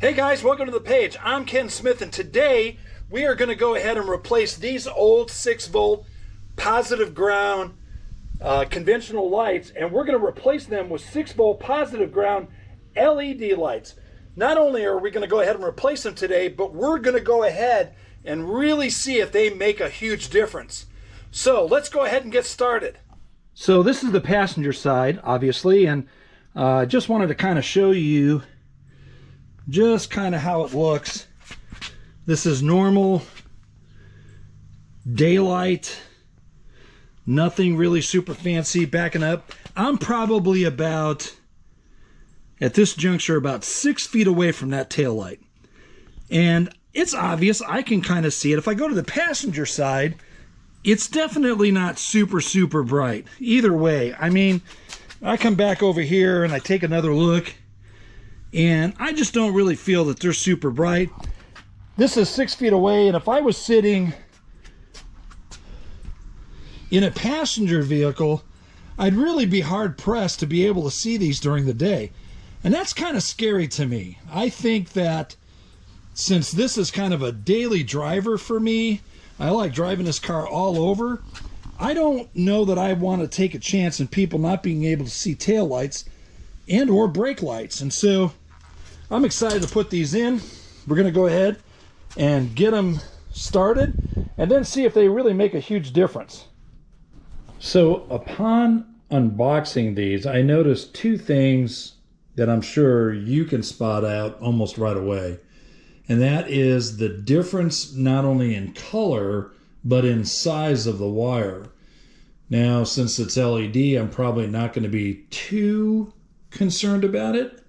Hey guys, welcome to the page. I'm Ken Smith, and today we are going to go ahead and replace these old 6-volt positive ground conventional lights, and we're going to replace them with 6-volt positive ground LED lights. Not only are we going to go ahead and replace them today, but we're going to go ahead and really see if they make a huge difference. So let's go ahead and get started. So this is the passenger side, obviously, and I just wanted to kind of show you just kind of how it looks. This is normal daylight, nothing really super fancy. Backing up, I'm probably about, at this juncture, about 6 feet away from that tail light, and it's obvious. I can kind of see it. If I go to the passenger side, it's definitely not super bright. Either way, I mean, I come back over here and I take another look, and I just don't really feel that they're super bright. This is 6 feet away, and if I was sitting in a passenger vehicle, I'd really be hard pressed to be able to see these during the day. And that's kind of scary to me. I think that since this is kind of a daily driver for me, I like driving this car all over, I don't know that I want to take a chance in people not being able to see tail lights and or brake lights. And so I'm excited to put these in. We're going to go ahead and get them started and then see if they really make a huge difference. So upon unboxing these, I noticed two things that I'm sure you can spot out almost right away. And that is the difference not only in color, but in size of the wire. Now, since it's LED, I'm probably not going to be too concerned about it.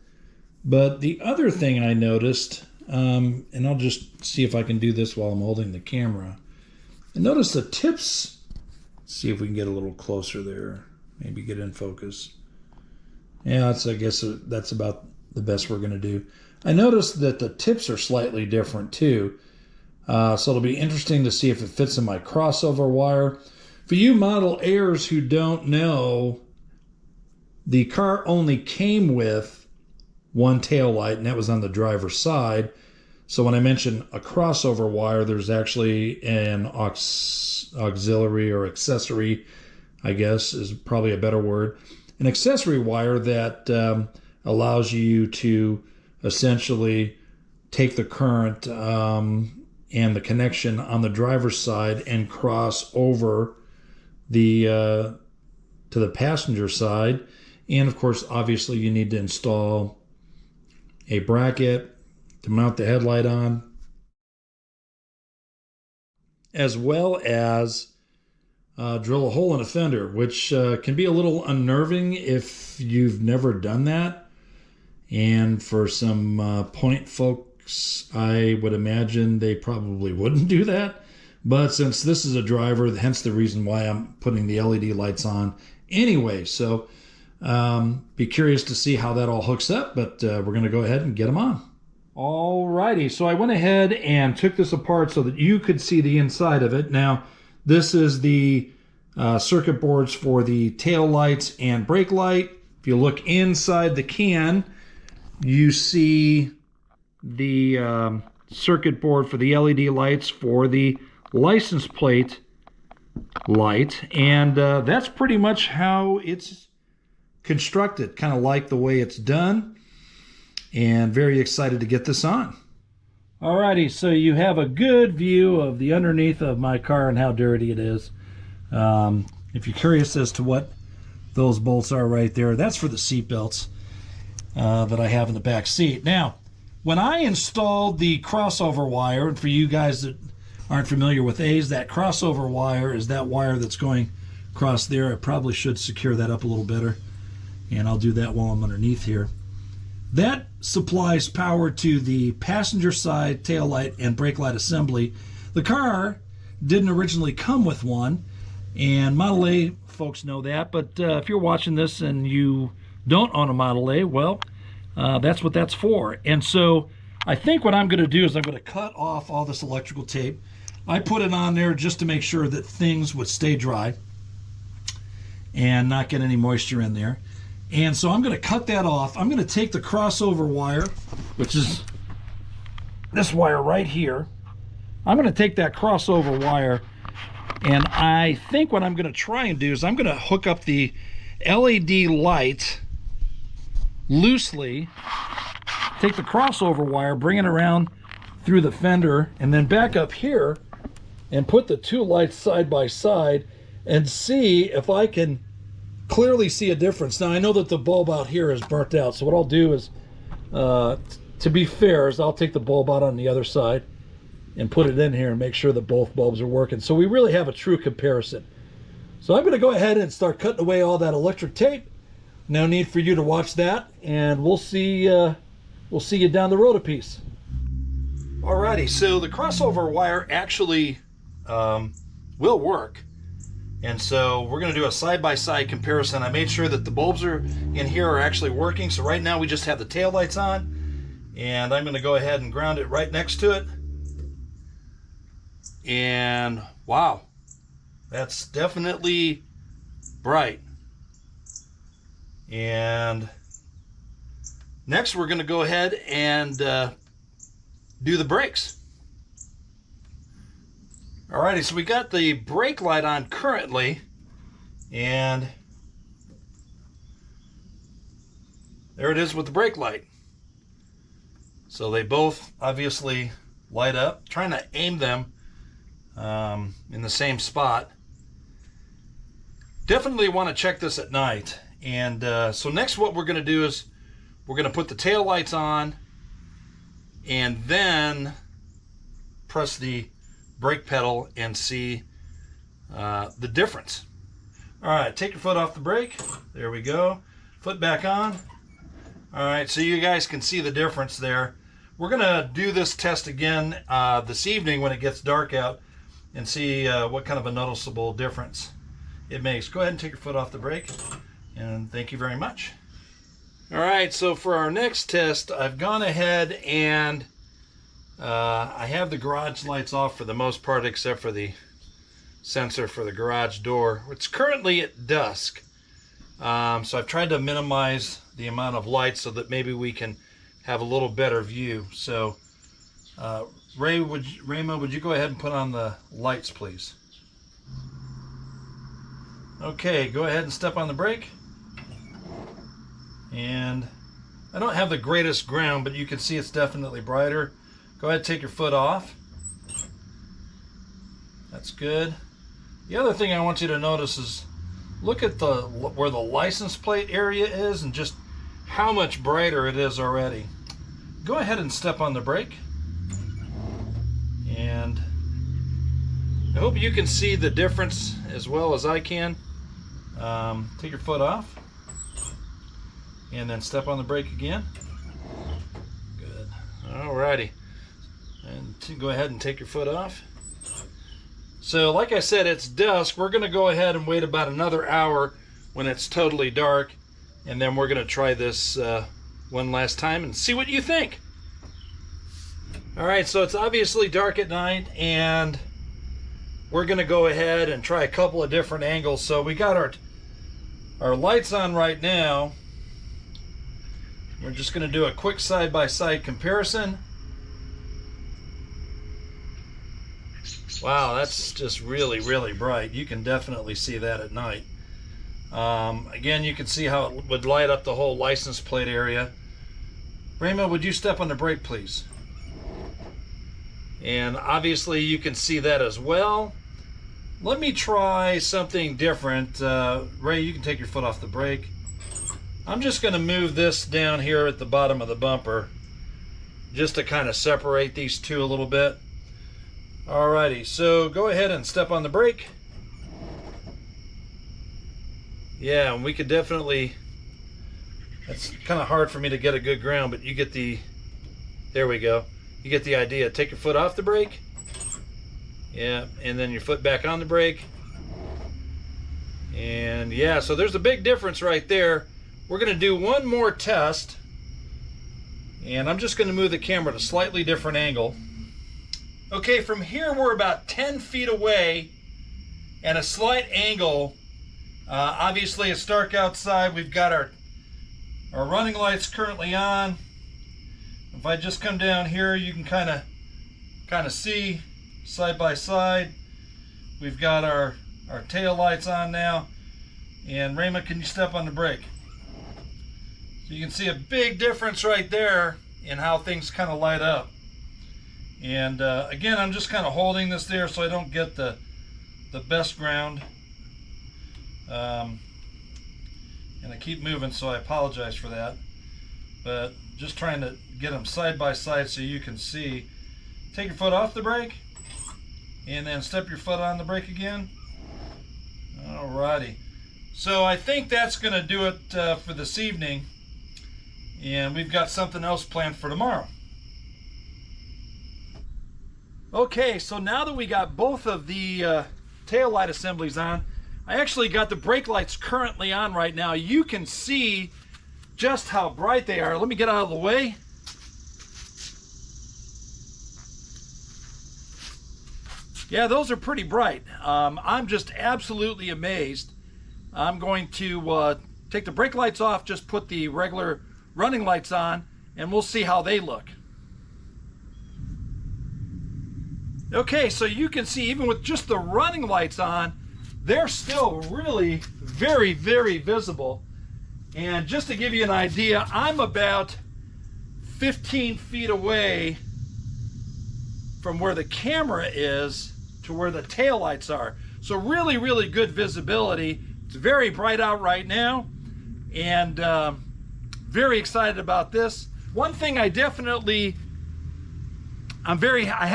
But the other thing I noticed, and I'll just see if I can do this while I'm holding the camera. I noticed the tips. Let's see if we can get a little closer there. Maybe get in focus. Yeah, I guess that's about the best we're going to do. I noticed that the tips are slightly different too. So it'll be interesting to see if it fits in my crossover wire. For you Model Airs who don't know, the car only came with one tail light, and that was on the driver's side. So when I mention a crossover wire, there's actually an auxiliary or accessory, I guess is probably a better word. An accessory wire that allows you to essentially take the current and the connection on the driver's side and cross over the to the passenger side. And of course, obviously, you need to install a bracket to mount the headlight on, as well as drill a hole in a fender, which can be a little unnerving if you've never done that. And for some point folks, I would imagine they probably wouldn't do that. But since this is a driver, hence the reason why I'm putting the LED lights on anyway. So be curious to see how that all hooks up, but we're going to go ahead and get them on. Alrighty, so I went ahead and took this apart so that you could see the inside of it. Now, this is the circuit boards for the tail lights and brake light. If you look inside the can, you see the circuit board for the LED lights for the license plate light, and that's pretty much how it's constructed. Kind of like the way it's done, and very excited to get this on. Alrighty, so you have a good view of the underneath of my car and how dirty it is. If you're curious as to what those bolts are right there, that's for the seat belts that I have in the back seat. Now, when I installed the crossover wire, and for you guys that aren't familiar with A's, that crossover wire is that wire that's going across there. I probably should secure that up a little better, and I'll do that while I'm underneath here. That supplies power to the passenger side tail light and brake light assembly. The car didn't originally come with one, and Model A folks know that, but if you're watching this and you don't own a Model A, well, that's what that's for. And so I think what I'm going to do is I'm going to cut off all this electrical tape. I put it on there just to make sure that things would stay dry and not get any moisture in there. And so I'm going to cut that off. I'm going to take the crossover wire, which is this wire right here. I'm going to take that crossover wire, and I think what I'm going to try and do is I'm going to hook up the LED light loosely, take the crossover wire, bring it around through the fender, and then back up here and put the two lights side by side and see if I can clearly see a difference. Now I know that the bulb out here is burnt out, so what I'll do is, to be fair, is I'll take the bulb out on the other side and put it in here and make sure that both bulbs are working, so we really have a true comparison. So I'm going to go ahead and start cutting away all that electric tape. No need for you to watch that, and we'll see you down the road a piece. Alrighty, so the crossover wire actually will work, and so we're going to do a side-by-side comparison. I made sure that the bulbs are in here are actually working, so right now we just have the tail lights on, and I'm going to go ahead and ground it right next to it. And wow, that's definitely bright. And next we're going to go ahead and do the brakes. Alrighty, so we got the brake light on currently, and there it is with the brake light. So they both obviously light up. Trying to aim them in the same spot. Definitely want to check this at night. And so next what we're going to do is we're going to put the tail lights on and then press the brake pedal and see the difference. All right, take your foot off the brake. There we go. Foot back on. All right, so you guys can see the difference there. We're going to do this test again this evening when it gets dark out and see what kind of a noticeable difference it makes. Go ahead and take your foot off the brake. And thank you very much. All right, so for our next test, I've gone ahead and I have the garage lights off for the most part, except for the sensor for the garage door. It's currently at dusk, so I've tried to minimize the amount of light so that maybe we can have a little better view. So, Raymond, would you go ahead and put on the lights, please? Okay, go ahead and step on the brake. And I don't have the greatest ground, but you can see it's definitely brighter. Go ahead and take your foot off. That's good. The other thing I want you to notice is look at where the license plate area is and just how much brighter it is already. Go ahead and step on the brake. And I hope you can see the difference as well as I can. Take your foot off. And then step on the brake again. Good. Alrighty. And go ahead and take your foot off. So like I said, it's dusk. We're going to go ahead and wait about another hour when it's totally dark. And then we're going to try this one last time and see what you think. Alright, so it's obviously dark at night, and we're going to go ahead and try a couple of different angles. So we got our lights on right now. We're just going to do a quick side-by-side comparison. Wow, that's just really, really bright. You can definitely see that at night. Again, you can see how it would light up the whole license plate area. Raymond, would you step on the brake, please? And obviously you can see that as well. Let me try something different. Ray, you can take your foot off the brake. I'm just going to move this down here at the bottom of the bumper just to kind of separate these two a little bit. Alrighty, so go ahead and step on the brake. Yeah, and we could definitely, it's kind of hard for me to get a good ground, but you get the, there we go. You get the idea. Take your foot off the brake. Yeah, and then your foot back on the brake. And yeah, so there's a big difference right there. We're going to do one more test. And I'm just going to move the camera at a slightly different angle. Okay, from here we're about 10 feet away and a slight angle. Obviously it's dark outside. We've got our running lights currently on. If I just come down here, you can kind of kind of see side by side. We've got our tail lights on now. And Raymond, can you step on the brake? So you can see a big difference right there in how things kind of light up. And again, I'm just kind of holding this there so I don't get the best ground. And I keep moving, so I apologize for that. But just trying to get them side by side so you can see. Take your foot off the brake and then step your foot on the brake again. Alrighty. So I think that's going to do it for this evening. And we've got something else planned for tomorrow. Okay, so now that we got both of the tail light assemblies on, I actually got the brake lights currently on right now. You can see just how bright they are. Let me get out of the way. Yeah, those are pretty bright. I'm just absolutely amazed. I'm going to take the brake lights off, just put the regular running lights on, and we'll see how they look. Okay, so you can see even with just the running lights on, they're still really very, very visible. And just to give you an idea, I'm about 15 feet away from where the camera is to where the tail lights are. So really, really good visibility. It's very bright out right now, and very excited about this. One thing I have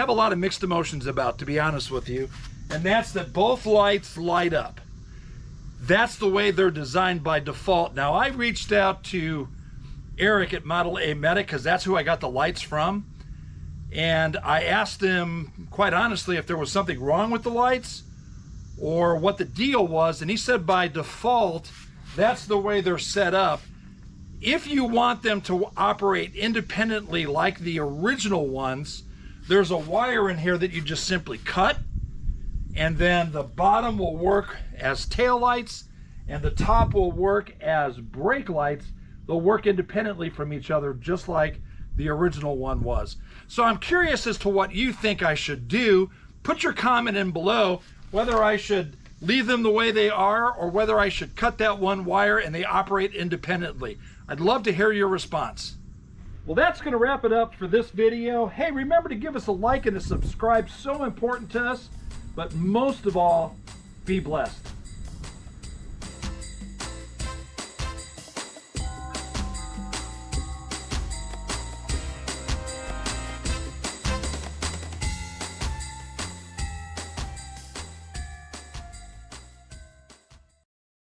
a lot of mixed emotions about, to be honest with you, and that's that both lights light up. That's the way they're designed by default. Now, I reached out to Eric at Model A Medic, because that's who I got the lights from, and I asked him, quite honestly, if there was something wrong with the lights or what the deal was, and he said by default, that's the way they're set up. If you want them to operate independently like the original ones, there's a wire in here that you just simply cut, and then the bottom will work as tail lights and the top will work as brake lights. They'll work independently from each other, just like the original one was. So I'm curious as to what you think I should do. Put your comment in below whether I should leave them the way they are or whether I should cut that one wire and they operate independently. I'd love to hear your response. Well, that's going to wrap it up for this video. Hey, remember to give us a like and a subscribe. So important to us. But most of all, be blessed.